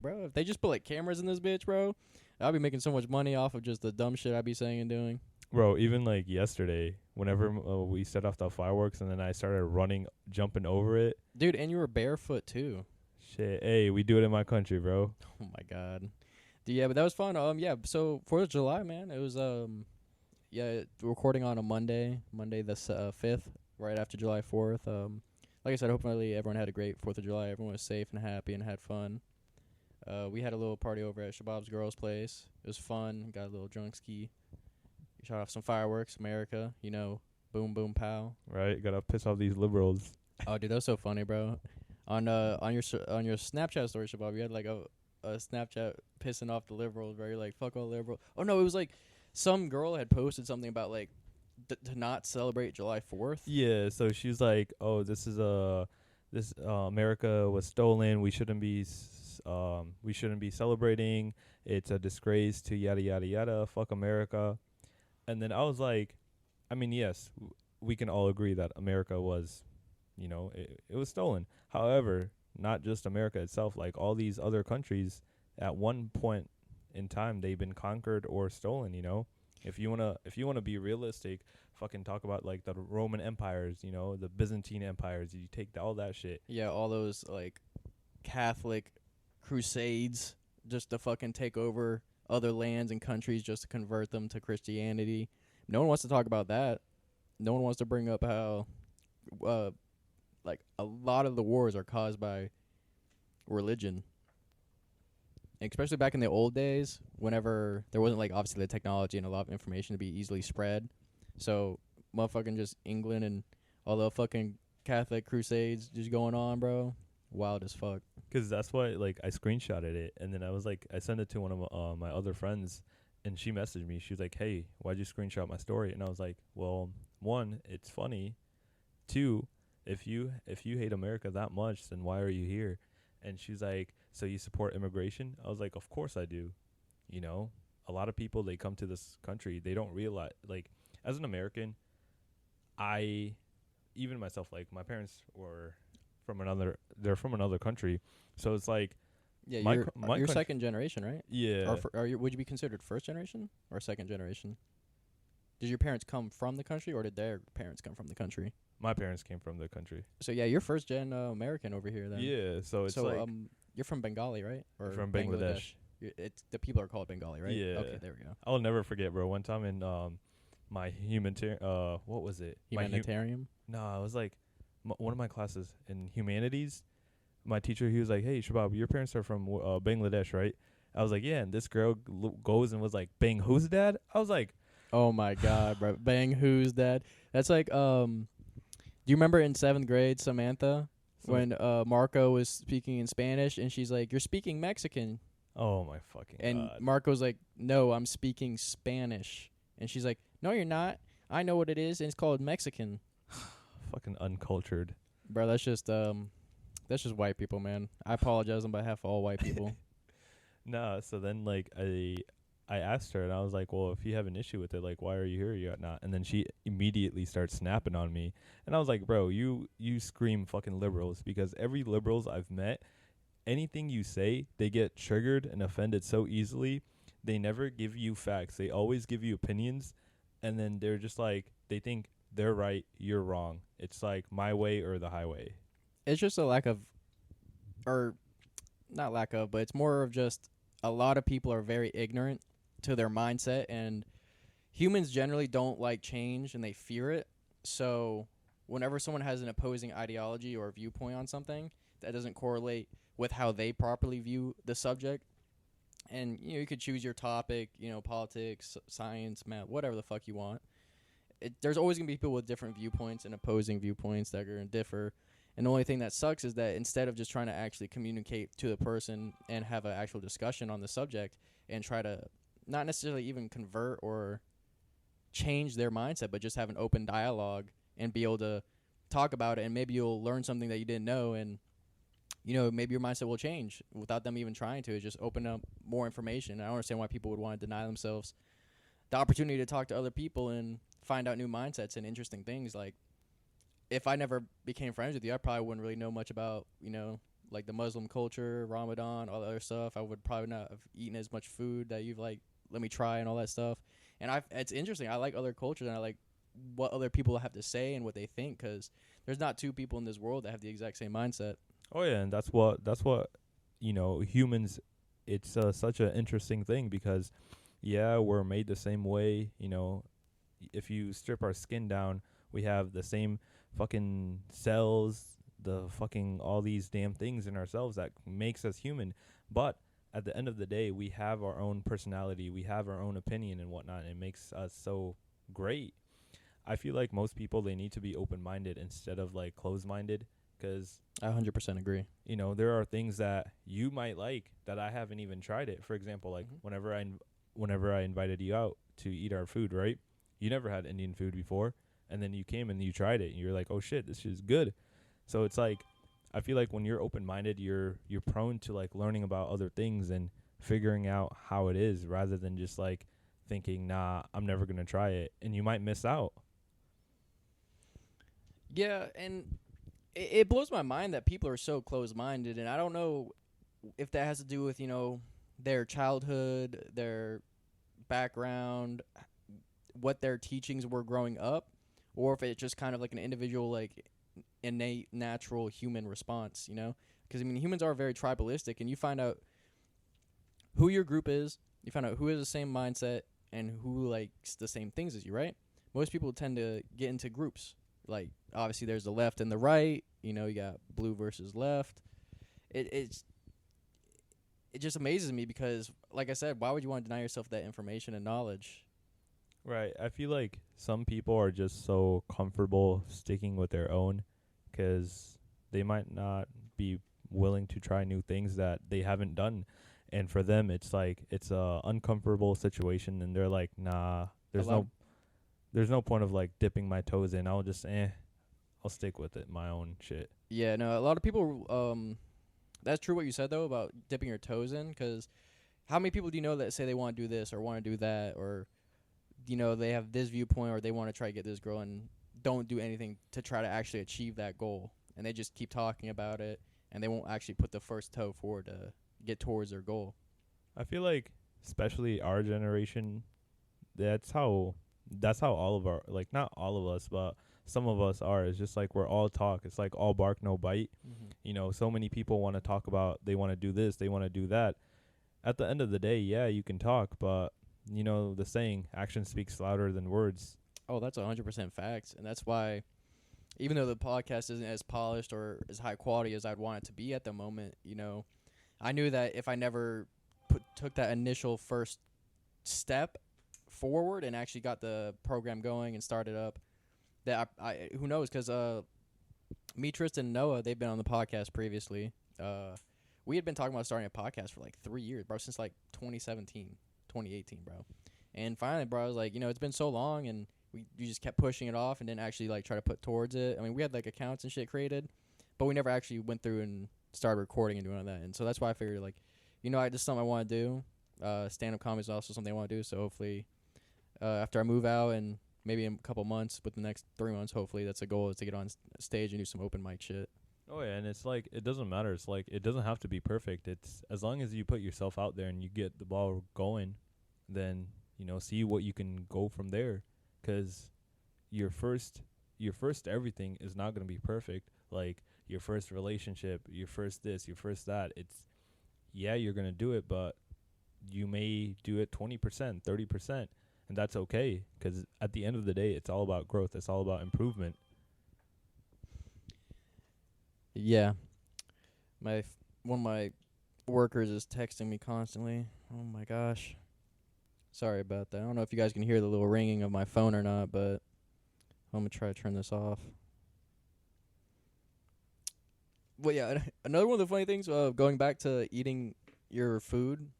bro. If they just put like cameras in this bitch, bro, I'll be making so much money off of just the dumb shit I be saying and doing. Bro, even like yesterday, whenever we set off the fireworks and then I started running, jumping over it. Dude, and you were barefoot too. Shit, hey, we do it in my country, bro. Oh my god. Yeah, but that was fun. Yeah, so 4th of July, man. It was yeah, recording on a Monday the 5th, right after July 4th. Like I said, hopefully everyone had a great 4th of July. Everyone was safe and happy and had fun. We had a little party over at Shabab's girls' place. It was fun. Got a little drunk ski. Shot off some fireworks, America. You know, boom, boom, pow. Right? Gotta piss off these liberals. Oh, dude, that was so funny, bro. On your Snapchat story, Shabab, you had like a Snapchat pissing off the liberals, where you're like, "Fuck all liberal." Oh no, it was like some girl had posted something about like to not celebrate July 4th. Yeah, so she's like, "Oh, this America was stolen. We shouldn't be celebrating. It's a disgrace to yada yada yada. Fuck America." And then I was like, I mean, yes, we can all agree that America was, it was stolen. However, not just America itself, like all these other countries at one point in time they've been conquered or stolen, If you wanna be realistic, fucking talk about like the Roman empires, the Byzantine empires, you take all that shit. Yeah, all those like Catholic crusades just to fucking take over other lands and countries just to convert them to Christianity. No one wants to talk about that. No one wants to bring up how uh like a lot of the wars are caused by religion. Especially back in the old days, whenever there wasn't like obviously the technology and a lot of information to be easily spread. So motherfucking just England and all the fucking Catholic crusades just going on, bro. Wild as fuck. 'Cause that's why, like, I screenshotted it, and then I was like, I sent it to one of my other friends, and she messaged me. She was like, "Hey, why'd you screenshot my story?" And I was like, "Well, one, it's funny. Two, if you hate America that much, then why are you here?" And she's like, "So you support immigration?" I was like, "Of course I do." You know, a lot of people, they come to this country, they don't realize, like, as an American, I even myself, like, my parents were they're from another country, so it's like Yeah, my you're my you're country, second generation, right? yeah. Or are you? Would you be considered first generation or second generation? Did your parents come from the country, or did their parents come from the country? My parents came from the country. So yeah, you're first gen American over here then. Yeah, so it's So like you're from Bengali, right? Or from Bangladesh. It's the people are called Bengali, right? Yeah. Okay, there we go. I'll never forget, bro. One time in my what was it? Humanitarian. No, it was like one of my classes in humanities. My teacher, he was like, "Hey, Shabab, your parents are from Bangladesh, right?" I was like, "Yeah." And this girl goes and was like, "Bang, who's dad?" I was like, Oh my god, bro. Bang, who's that? That's like do you remember in 7th grade Samantha when Marco was speaking in Spanish and she's like, "You're speaking Mexican." "Oh my fucking And god." Marco's like, "No, I'm speaking Spanish." And she's like, "No, you're not. I know what it is, and it's called Mexican." Fucking uncultured. Bro, that's just white people, man. I apologize on behalf of all white people. Nah, so then like I asked her and I was like, "Well, if you have an issue with it, like why are you here? You not?" And then she immediately starts snapping on me. And I was like, "Bro, you scream fucking liberals, because every liberals I've met, anything you say, they get triggered and offended so easily. They never give you facts. They always give you opinions, and then they're just like, they think they're right, you're wrong. It's like my way or the highway." It's just a lack of, or not lack of, but it's more of just a lot of people are very ignorant to their mindset, and humans generally don't like change and they fear it. So whenever someone has an opposing ideology or viewpoint on something that doesn't correlate with how they properly view the subject, and you could choose your topic, politics, science, math, whatever the fuck you want. There's always gonna be people with different viewpoints and opposing viewpoints that are gonna differ. And the only thing that sucks is that instead of just trying to actually communicate to the person and have an actual discussion on the subject and try to not necessarily even convert or change their mindset, but just have an open dialogue and be able to talk about it, and maybe you'll learn something that you didn't know, and maybe your mindset will change without them even trying to. It just open up more information. I don't understand why people would want to deny themselves the opportunity to talk to other people and find out new mindsets and interesting things. Like, if I never became friends with you, I probably wouldn't really know much about, like the Muslim culture, Ramadan, all the other stuff, I would probably not have eaten as much food that you've like let me try and all that stuff. And it's interesting. I like other cultures and I like what other people have to say and what they think because there's not two people in this world that have the exact same mindset. Oh yeah, and that's what humans. It's such an interesting thing because yeah, we're made the same way. If you strip our skin down, we have the same fucking cells, the fucking all these damn things in ourselves that makes us human. But at the end of the day, we have our own personality, we have our own opinion and whatnot. And it makes us so great. I feel like most people they need to be open minded instead of like closed minded, because I 100% agree. there are things that you might like that I haven't even tried it. For example, like whenever I invited you out to eat our food, right? You never had Indian food before, and then you came and you tried it, and you're like, "Oh shit, this is good." So it's like, I feel like when you're open-minded, you're prone to like learning about other things and figuring out how it is, rather than just like thinking, "Nah, I'm never gonna try it," and you might miss out. Yeah, and it blows my mind that people are so closed-minded, and I don't know if that has to do with their childhood, their background, what their teachings were growing up, or if it's just kind of like an individual, like innate, natural human response. Because I mean, humans are very tribalistic, and you find out who your group is, you find out who has the same mindset and who likes the same things as you. Right? Most people tend to get into groups. Like obviously, there's the left and the right. You got blue versus left. It just amazes me because, like I said, why would you want to deny yourself that information and knowledge? Right. I feel like some people are just so comfortable sticking with their own because they might not be willing to try new things that they haven't done. And for them, it's like it's a uncomfortable situation, and they're like, "Nah, A lot. there's no point of like dipping my toes in. I'll stick with it, my own shit." Yeah, no, a lot of people. That's true what you said though about dipping your toes in. Because how many people do you know that say they want to do this or want to do that, or they have this viewpoint or they want to try to get this girl and don't do anything to try to actually achieve that goal, and they just keep talking about it and they won't actually put the first toe forward to get towards their goal. I feel like, especially our generation, that's how all of our, like, not all of us, but some of us are. It's just like we're all talk. It's like all bark, no bite. So many people want to talk about, they want to do this, they want to do that. At the end of the day, yeah, you can talk, but the saying, action speaks louder than words. Oh, that's 100% facts, and that's why, even though the podcast isn't as polished or as high quality as I'd want it to be at the moment, I knew that if I never took that initial first step forward and actually got the program going and started up, that I who knows? Because me, Tristan, and Noah, they've been on the podcast previously. We had been talking about starting a podcast for like 3 years, bro, since like 2017, 2018, bro. And finally, bro, I was like, it's been so long, and we just kept pushing it off and didn't actually like try to put towards it. I mean, we had like accounts and shit created, but we never actually went through and started recording and doing all that. And so that's why I figured like, this is something I want to do. Stand-up comedy is also something I want to do. So hopefully, after I move out and maybe in a couple months, with the next 3 months, hopefully that's a goal, is to get on stage and do some open mic shit. Oh yeah, and it's like it doesn't matter. It's like it doesn't have to be perfect. It's as long as you put yourself out there and you get the ball going, then see what you can go from there. 'Cause your first everything is not gonna be perfect. Like your first relationship, your first this, your first that. You're gonna do it, but you may do it 20%, 30%, and that's okay. 'Cause at the end of the day, it's all about growth. It's all about improvement. Yeah. One of my workers is texting me constantly. Oh my gosh. Sorry about that. I don't know if you guys can hear the little ringing of my phone or not, but I'm going to try to turn this off. But yeah, another one of the funny things going back to eating your food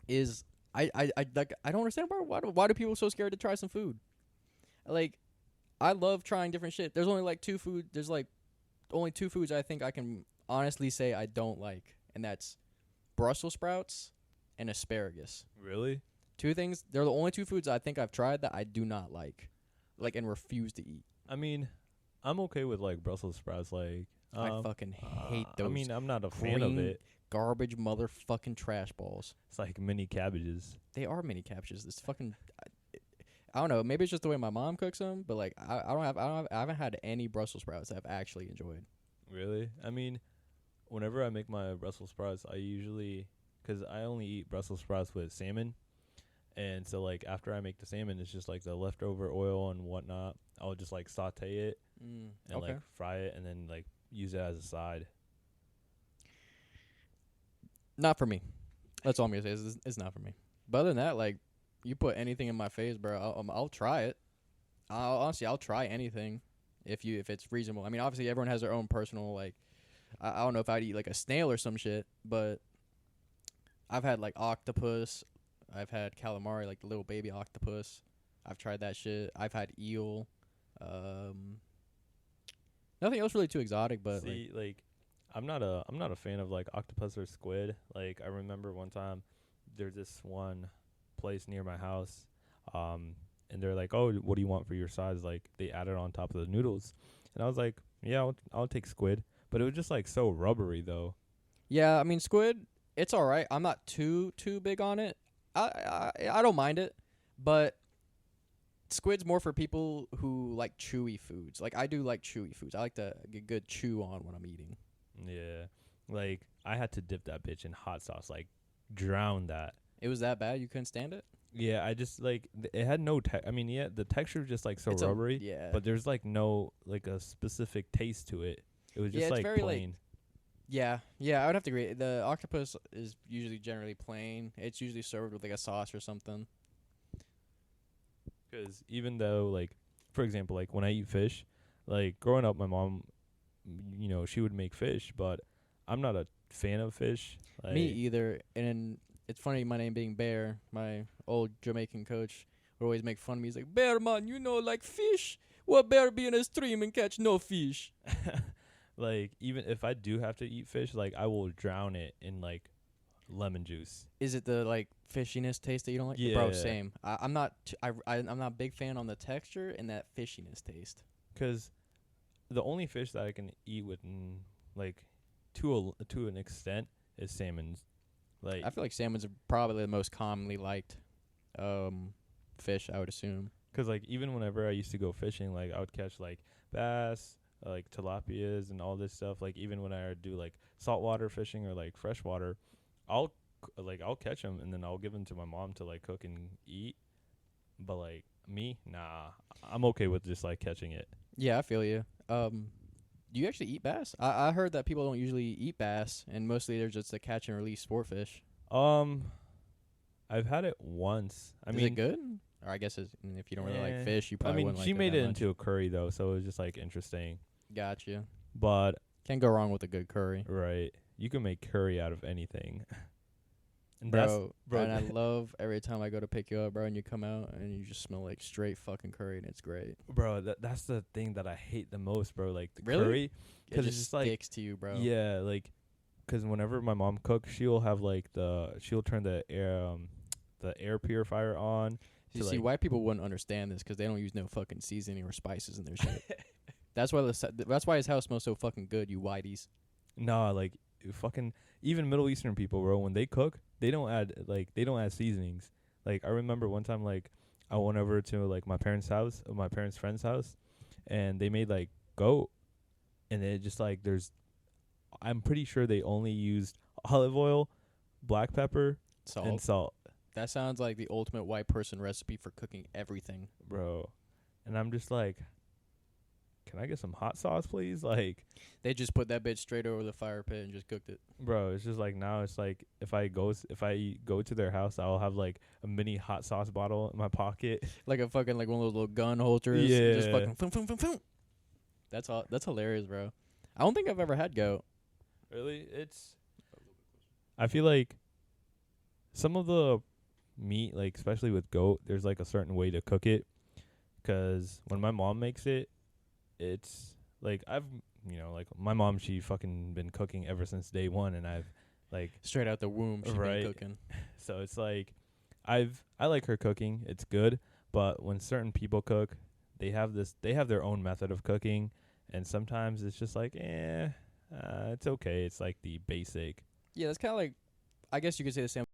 is I don't understand why do people so scared to try some food? Like, I love trying different shit. There's only like only two foods I think I can honestly say I don't like, and that's Brussels sprouts and asparagus. Really? Two things. They're the only two foods I think I've tried that I do not like and refuse to eat. I mean, I'm okay with like Brussels sprouts. Like I fucking hate I those mean, I'm not a fan of green it. garbage motherfucking trash balls. It's like mini cabbages. They are mini cabbages. This fucking I don't know. Maybe it's just the way my mom cooks them, but like I haven't had any Brussels sprouts that I've actually enjoyed. Really? I mean, whenever I make my Brussels sprouts, I usually, because I only eat Brussels sprouts with salmon, and so like after I make the salmon, it's just like the leftover oil and whatnot. I'll just like saute it and Okay. like fry it, and then like use it as a side. Not for me. That's all I'm gonna say. It's not for me. But other than that, like, you put anything in my face, bro, I'll try it. Honestly, I'll try anything if it's reasonable. I mean, obviously, everyone has their own personal like. I don't know if I'd eat like a snail or some shit, but I've had like octopus. I've had calamari, like the little baby octopus. I've tried that shit. I've had eel. Um, Nothing else really too exotic, but See, like, I'm not a fan of like octopus or squid. Like, I remember one time there's this one place near my house, and they're like, "Oh, what do you want for your sides?" Like, they added on top of the noodles, and I was like, "Yeah, I'll take squid," but it was just like so rubbery though. yeah, I mean squid. It's all right. I'm not too big on it. I don't mind it, but squid's more for people who like chewy foods. Like I do like chewy foods. I like to get good chew on when I'm eating. Yeah, like I had to dip that bitch in hot sauce, like drown that. It was that bad? You couldn't stand it? Yeah, I just like it had no I mean, yeah, the texture was just like so It's rubbery, yeah. but there's like no like a specific taste to it. It was Yeah, just it's like very, like, plain. yeah, I would have to agree. The octopus is usually generally plain. It's usually served with like a sauce or something. Because even though like, for example, like when I eat fish, like growing up, my mom, she would make fish, but I'm not a fan of fish. Like, Me either. And it's funny, my name being Bear, my old Jamaican coach would always make fun of me. He's like, Bear, man, like fish? What bear be in a stream and catch no fish? like even if I do have to eat fish, like I will drown it in like lemon juice. Is it the like fishiness taste that you don't like? Yeah. Bro, same. I'm not. I'm not a big fan on the texture and that fishiness taste. Because the only fish that I can eat with like to an extent is salmon. Like, I feel like salmon's probably the most commonly liked fish, I would assume. because like even whenever I used to go fishing, like I would catch like bass, like tilapias and all this stuff. Like even when I would do like saltwater fishing or like freshwater, I'll catch them and then I'll give them to my mom to like cook and eat. But like me, nah, I'm okay with just like catching it. Yeah, I feel you. Do you actually eat bass? I heard that people don't usually eat bass, and mostly they're just a catch and release sport fish. I've had it once. I Is mean, it good? Or I guess if you don't really like eh, fish, you I probably mean, wouldn't like she it made that it much. into a curry though, so it was just like interesting. Gotcha. But Can't go wrong with a good curry. right, you can make curry out of anything. And Bro, bro, and I love every time I go to pick you up, bro, and you come out and you just smell like straight fucking curry, and it's great. bro, that's the thing that I hate the most, bro. Like the Really? curry, It because just it's just like sticks to you, bro. yeah, like because whenever my mom cooks, she'll have like she'll turn the air purifier on. You to, see, like, white people wouldn't understand this because they don't use no fucking seasoning or spices in their shit. That's why his house smells so fucking good, you whiteys. nah, like fucking even Middle Eastern people, bro. When they cook, they don't add seasonings. Like I remember one time, like I went over to like my parents' friend's house, and they made like goat, and it just like I'm pretty sure they only used olive oil, black pepper, Salt. and salt, That sounds like the ultimate white person recipe for cooking everything. bro. And I'm just like, can I get some hot sauce, please? Like, They just put that bitch straight over the fire pit and just cooked it. bro, it's just like now it's like if I go to their house, I'll have like a mini hot sauce bottle in my pocket. Like a fucking like one of those little gun holsters. Yeah. Just fucking boom, boom, boom, boom. That's all. That's hilarious, bro. I don't think I've ever had goat. Really, I feel like some of the meat, like especially with goat, there's like a certain way to cook it. 'Cause when my mom makes it, it's like like my mom, she fucking been cooking ever since day one, and I've like Straight out the womb, she's Right. been cooking. so it's like I like her cooking. It's good, but when certain people cook, they have their own method of cooking, and sometimes it's just like It's okay. It's like the basic. Yeah, that's kind of like, I guess you could say the same